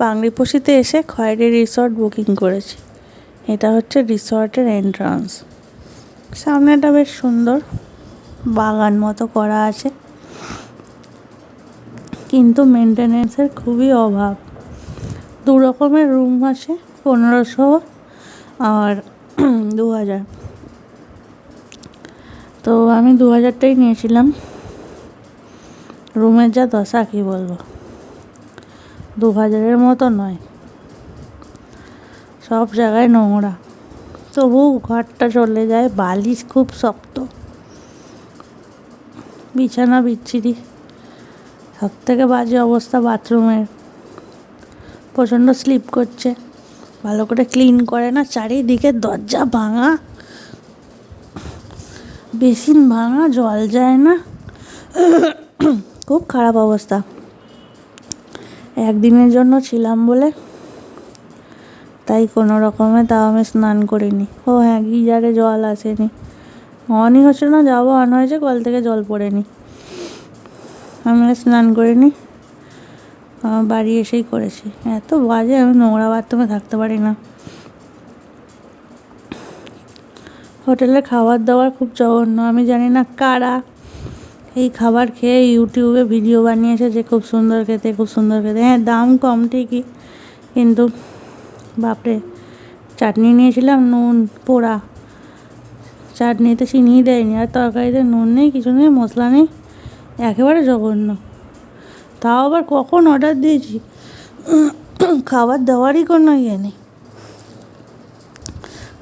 বাংরিপোসিতে এসে খয়েরি resort booking করেছি। এটা হচ্ছে রিসর্টের এন্ট্রান্স। সামনেটা বেশ সুন্দর, বাগান মতো করা আছে, কিন্তু মেনটেনেন্সের খুবই অভাব। 2 রকমের রুম আছে, 1500 আর 2000। তো আমি 2000টাই নিয়েছিলাম। রুমের যা দশা কী বলবো, 2000-এর মতো নয়, সব জায়গায় নোংরা। তবু ঘরটা চলে যায়, বালিশ খুব শক্ত, বিছানা বিচ্ছিরি। সব থেকে বাজে অবস্থা বাথরুমের, প্রচণ্ড স্লিপ করছে, ভালো করে ক্লিন করে না, চারিদিকে দরজা ভাঙা, বেসিন ভাঙা, জল যায় না, খুব খারাপ অবস্থা। একদিনের জন্য ছিলাম বলে তাই কোনো রকমে তাও আমি স্নান করিনি। ও হ্যাঁ, গিজারে জল আসেনি, অনই হচ্ছে না, যাবো অন হয়েছে, কল থেকে জল পড়েনি, আমি স্নান করিনি, বাড়ি এসেই করেছি। এত বাজে, আমি নোংরা বাথরুমে থাকতে পারি না। হোটেলের খাবার দাবার খুব জঘন্য। আমি জানি না কারা এই খাবার খেয়ে ইউটিউবে ভিডিও বানিয়েছে যে খুব সুন্দর খেতে, খুব সুন্দর খেতে। হ্যাঁ, দাম কম ঠিকই, কিন্তু বাপরে, চাটনি নিয়েছিলাম, নুন পোড়া, চাটনিতে চিনিই দেয়নি, আর তরকারিতে নুন নেই, কিছু নেই, মশলা নেই, একেবারে জঘন্য। তাও আবার কখন অর্ডার দিয়েছি, খাবার দেওয়ারই কোনো ইয়ে নেই,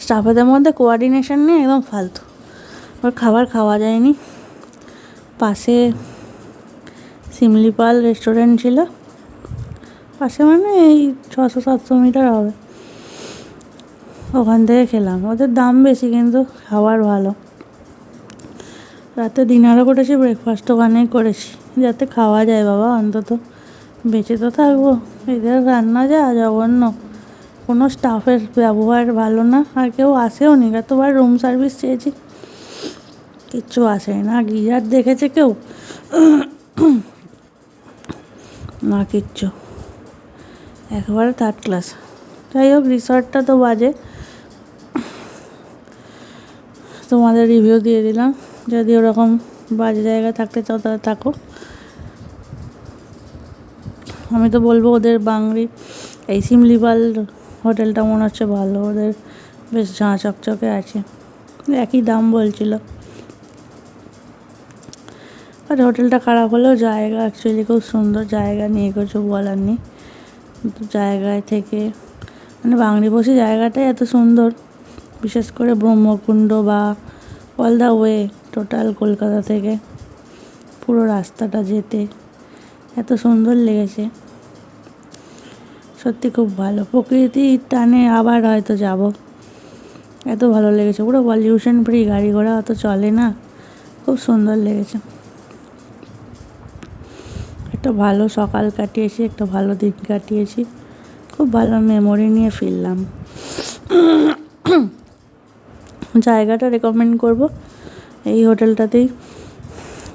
স্টাফেদের মধ্যে কোঅর্ডিনেশন নেই, একদম ফালতু। ওর খাবার খাওয়া যায়নি। পাশে সিমলিপাল রেস্টুরেন্ট ছিল, পাশে মানে এই 600-700 মিটার হবে, ওখান থেকে খেলাম। ওদের দাম বেশি কিন্তু খাবার ভালো। রাতে ডিনারও করেছি, ব্রেকফাস্ট ওখানেই করেছি, যাতে খাওয়া যায় বাবা, অন্তত বেঁচে তো থাকবো। এদের রান্না যা জঘন্য, কোনো স্টাফের ব্যবহার ভালো না, আর কেউ আসেও নি। এতবার রুম সার্ভিস চেয়েছি, কিচ্ছু আসে না, গিজার দেখেছে কেউ না, কিচ্ছু, একেবারে 3rd ক্লাস। যাই হোক, রিসর্টটা তো বাজে, তোমাদের রিভিউ দিয়ে দিলাম। যদি ওরকম বাজে জায়গায় থাকতে চাও তাহলে থাকো। আমি তো বলবো ওদের এই সিমলিপাল হোটেলটা মনে হচ্ছে ভালো, ওদের বেশ ঝাঁ চকচকে আছে, একই দাম বলছিল। আর হোটেলটা খারাপ হলেও জায়গা অ্যাকচুয়ালি খুব সুন্দর, জায়গা নিয়ে কিছু বলার নেই। কিন্তু জায়গায় থেকে মানে বাংরিপোসি জায়গাটাই এত সুন্দর, বিশেষ করে ব্রহ্মকুণ্ড বা all the way total Kolkata থেকে পুরো রাস্তাটা যেতে এত সুন্দর লেগেছে, সত্যি খুব ভালো। প্রকৃতির টানে আবার হয়তো যাব, এত ভালো লেগেছে। পুরো পলিউশন ফ্রি, গাড়ি ঘোড়া অত চলে না, খুব সুন্দর লেগেছে। একটা ভালো সকাল কাটিয়েছি, একটা ভালো দিন কাটিয়েছি, খুব ভালো মেমোরি নিয়ে ফিরলাম। জায়গাটা রেকমেন্ড করব, এই হোটেলটাতেই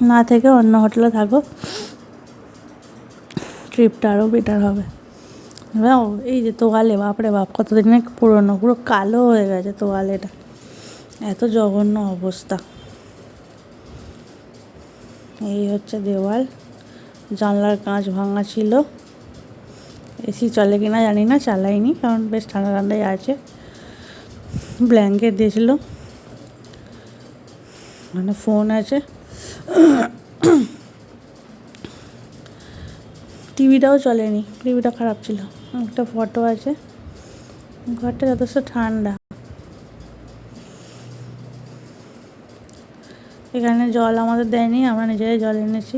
না থেকে অন্য হোটেলে থাকো, ট্রিপটা আরও বেটার হবে। এই যে তোয়ালে, বাপরে বাপ, কতদিনে পুরোনো, পুরো কালো হয়ে গেছে তোয়ালেটা, এত জঘন্য অবস্থা। এই হচ্ছে দেওয়াল, জানলার কাঁচ ভাঙা ছিল, এসি চলে কিনা জানি না, চালাইনি, কারণ বেশ ঠান্ডা ঠান্ডাই আছে। ব্ল্যাঙ্কেট দিয়েছিল, মানে ফোন আছে, টিভিটাও চলেনি, টিভিটা খারাপ ছিল। একটা ফটো আছে, ঘরটা যথেষ্ট ঠান্ডা। এখানে জল আমাদের দেয়নি, আমরা নিজেরাই জল এনেছি।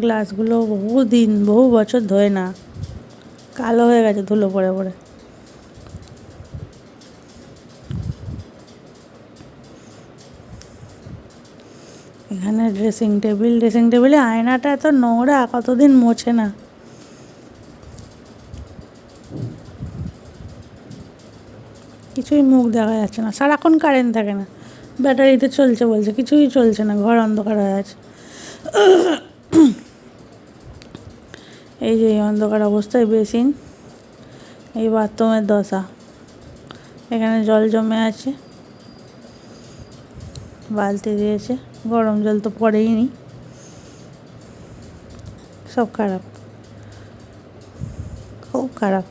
গ্লাসগুলো বহু বছর ধোয় না, কালো হয়ে গেছে ধুলো পড়ে পড়ে। এখানে ড্রেসিং টেবিলে আয়নাটা এত নোংরা, কতদিন মোছে না। কিছুই মুখ দেখা যাচ্ছে না, সারাক্ষণ কারেন্ট থাকে না, ব্যাটারিতে চলছে বলছে, কিছুই চলছে না, ঘর অন্ধকার হয়ে আছে। এই যে এই অন্ধকার অবস্থায় বেসিন, এই বাথরুমের দশা। এখানে জল জমে আছে, বালতি দিয়েছে, গরম জল তো পড়েই নি, সব খারাপ, খুব খারাপ।